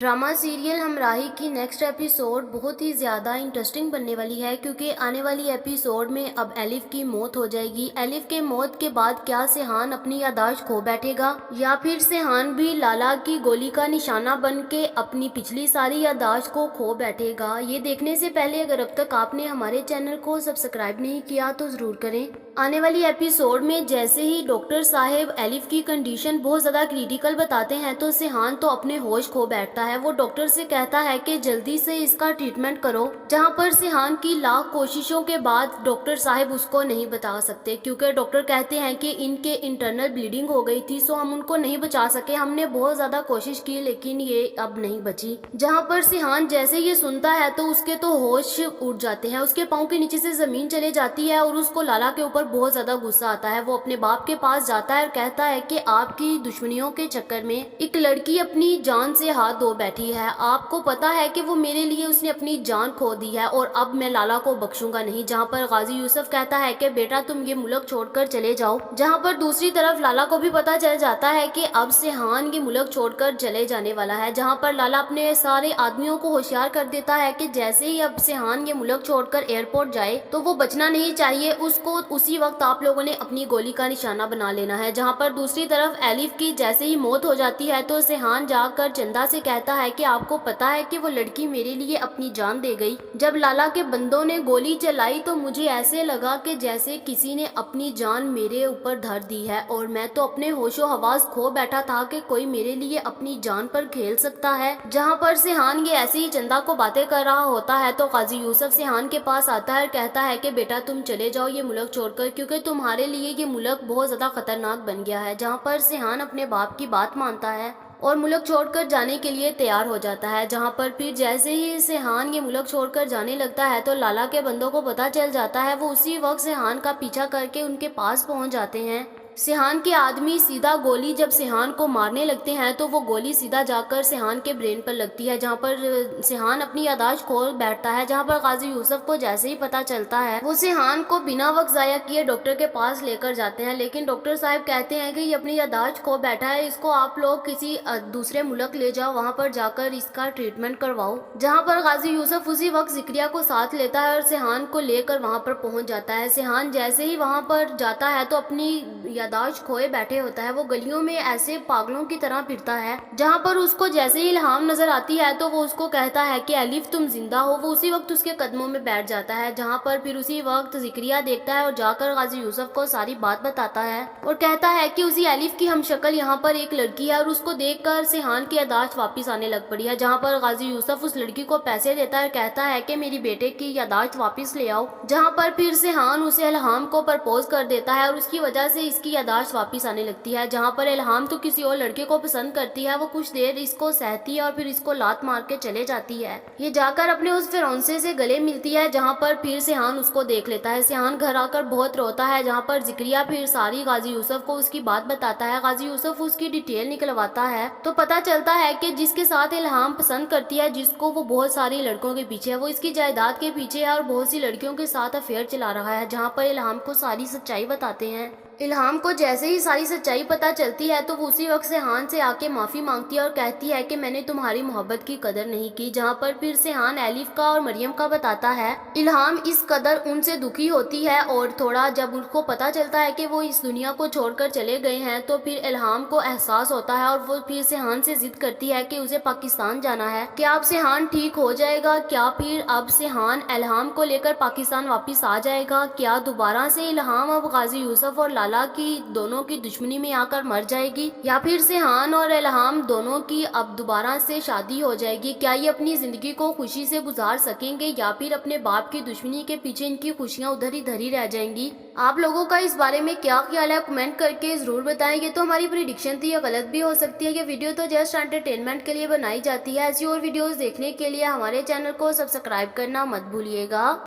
Drama serial हमराही की next episode बहुत ही ज़्यादा इंटरेस्टिंग बनने वाली है क्योंकि आने वाली एपिसोड में अब एलिफ की मौत हो जाएगी। एलिफ के मौत के बाद क्या सेहान अपनी यादाश्त खो बैठेगा या फिर सेहान भी लाला की गोली का निशाना बन के अपनी पिछली सारी यादाश्त को खो बैठेगा। ये देखने से पहले अगर अब तक आपने हमारे चैनल को सब्सक्राइब नहीं किया तो ज़रूर करें। आने वाली एपिसोड में जैसे ही डॉक्टर साहब एलिफ की कंडीशन बहुत ज़्यादा क्रिटिकल बताते हैं तो सेहान तो अपने होश खो बैठता है। वो डॉक्टर से कहता है कि जल्दी से इसका ट्रीटमेंट करो, जहां पर सेहान की लाख कोशिशों के बाद डॉक्टर साहब उसको नहीं बता सकते क्योंकि डॉक्टर कहते हैं कि इनके इंटरनल ब्लीडिंग हो गई थी, सो हम उनको नहीं बचा सके। हमने बहुत ज़्यादा कोशिश की लेकिन ये अब नहीं बची। जहां पर सेहान जैसे ये सुनता है तो उसके तो होश उड़ जाते हैं, उसके पाँव के नीचे से ज़मीन चले जाती है और उसको लाला के ऊपर बहुत ज़्यादा गुस्सा आता है। वो अपने बाप के पास जाता है और कहता है कि आपकी दुश्मनियों के चक्कर में एक लड़की अपनी जान से हाथ धो बैठी है। आपको पता है कि वो मेरे लिए उसने अपनी जान खो दी है और अब मैं लाला को बख्शूंगा नहीं। जहाँ पर गाजी यूसुफ कहता है कि बेटा तुम ये मुल्क छोड़कर चले जाओ। जहाँ पर दूसरी तरफ लाला को भी पता चल जाता है कि अब सेहान ये मुल्क छोड़कर चले जाने वाला है। जहाँ पर लाला अपने सारे आदमियों को होशियार कर देता है कि जैसे ही अब सेहान ये मुल्क छोड़कर एयरपोर्ट जाए तो वो बचना नहीं चाहिए, उसको उसी वक्त आप लोगों ने अपनी गोली का निशाना बना लेना है। जहाँ पर दूसरी तरफ एलिफ की जैसे ही मौत हो जाती है तो सेहान जाकर चंदा से कहता है कि आपको पता है कि वो लड़की मेरे लिए अपनी जान दे गई। जब लाला के बंदों ने गोली चलाई तो मुझे ऐसे लगा कि जैसे किसी ने अपनी जान मेरे ऊपर धर दी है और मैं तो अपने होशो हवास खो बैठा था कि कोई मेरे लिए अपनी जान पर खेल सकता है। जहाँ पर सेहान ये ऐसे ही चंदा को बातें कर रहा होता है तो गाजी यूसुफ सेहान के पास आता है और कहता है कि बेटा तुम चले जाओ ये मुल्क छोड़कर, क्योंकि तुम्हारे लिए ये मुल्क बहुत ज़्यादा खतरनाक बन गया है। जहाँ पर सेहान अपने बाप की बात मानता है और मुल्क छोड़कर जाने के लिए तैयार हो जाता है। जहाँ पर फिर जैसे ही सेहान ये मुल्क छोड़कर जाने लगता है तो लाला के बंदों को पता चल जाता है। वो उसी वक्त सेहान का पीछा करके उनके पास पहुँच जाते हैं। सेहान के आदमी सीधा गोली जब सेहान को मारने लगते हैं तो वो गोली सीधा जाकर सेहान के ब्रेन पर लगती है, जहाँ पर सेहान अपनी यादाश्त खो बैठता है। जहाँ पर गाजी यूसुफ को जैसे ही पता चलता है वो सेहान को बिना वक्त ज़ाया किए डॉक्टर के पास लेकर जाते हैं, लेकिन डॉक्टर साहब कहते हैं कि ये अपनी यादाश्त खो बैठा है, इसको आप लोग किसी दूसरे मुल्क ले जाओ, वहाँ पर जाकर इसका ट्रीटमेंट करवाओ। जहाँ पर गाजी यूसुफ उसी वक्त जिक्रिया को साथ लेता है और सेहान को लेकर वहाँ पर पहुँच जाता है। सेहान जैसे ही वहाँ पर जाता है तो अपनी यादाश्त खोए बैठे होता है। वो गलियों में ऐसे पागलों की तरह फिरता है। जहाँ पर उसको जैसे ही इल्हाम नजर आती है तो वो उसको कहता है कि एलिफ तुम जिंदा हो। वो उसी वक्त उसके कदमों में बैठ जाता है। जहाँ पर फिर उसी वक्त जिक्रिया देखता है और जाकर गाजी यूसुफ को सारी बात बताता है और कहता है कि उसी एलिफ की हमशक्ल यहाँ पर एक लड़की है और उसको देखकर सेहान की यादाश्त वापिस आने लग पड़ी है। जहाँ पर गाजी यूसुफ उस लड़की को पैसे देता है, कहता है कि मेरी बेटे की यादाश्त वापिस ले आओ। जहाँ पर फिर सेहान उसे इल्हाम को प्रपोज कर देता है और उसकी वजह से इसकी यादाश्त वापस आने लगती है। जहाँ पर इल्हाम तो किसी और लड़के को पसंद करती है, वो कुछ देर इसको सहती है और फिर इसको लात मार के चले जाती है। ये जाकर अपने उस फिरौंसे से गले मिलती है, जहाँ पर फिर सेहान उसको देख लेता है। सेहान घर आकर बहुत रोता है। जहाँ पर जिक्रिया फिर सारी गाजी यूसुफ को उसकी बात बताता है। गाजी यूसुफ उसकी डिटेल निकलवाता है तो पता चलता है कि जिसके साथ इल्हाम पसंद करती है, जिसको वो बहुत सारी लड़कों के पीछे है, वो इसकी जायदाद के पीछे है और बहुत सी लड़कियों के साथ अफेयर चला रहा है। जहाँ पर इल्हाम को सारी सच्चाई बताते हैं। इल्हाम को जैसे ही सारी सच्चाई पता चलती है तो वो उसी वक्त सेहान से आके माफ़ी मांगती है और कहती है कि मैंने तुम्हारी मोहब्बत की कदर नहीं की। जहाँ पर फिर सेहान एलिफ का और मरियम का बताता है। इल्हाम इस कदर उनसे दुखी होती है और थोड़ा जब उनको पता चलता है कि वो इस दुनिया को छोड़कर चले गए हैं तो फिर इल्हाम को एहसास होता है और वो फिर सेहान से जिद करती है कि उसे पाकिस्तान जाना है। क्या अब सेहान ठीक हो जाएगा? क्या फिर अब सेहान इल्हाम को लेकर पाकिस्तान वापिस आ जाएगा? क्या दोबारा से इल्हाम अब गाजी यूसुफ और लाला की दोनों की दुश्मनी में आकर मर जाएगी, या फिर सेहान और इल्हाम दोनों की अब दोबारा से शादी हो जाएगी? क्या ये अपनी जिंदगी को खुशी से गुजार सकेंगे या फिर अपने बाप की दुश्मनी के पीछे इनकी खुशियां उधर ही धरी रह जाएंगी? आप लोगों का इस बारे में क्या ख्याल है कमेंट करके जरूर बताएंगे। तो हमारी प्रेडिक्शन थी, ये गलत भी हो सकती है। ये वीडियो तो जस्ट एंटरटेनमेंट के लिए बनाई जाती है। ऐसी और वीडियोस देखने के लिए हमारे चैनल को सब्सक्राइब करना मत भूलिएगा।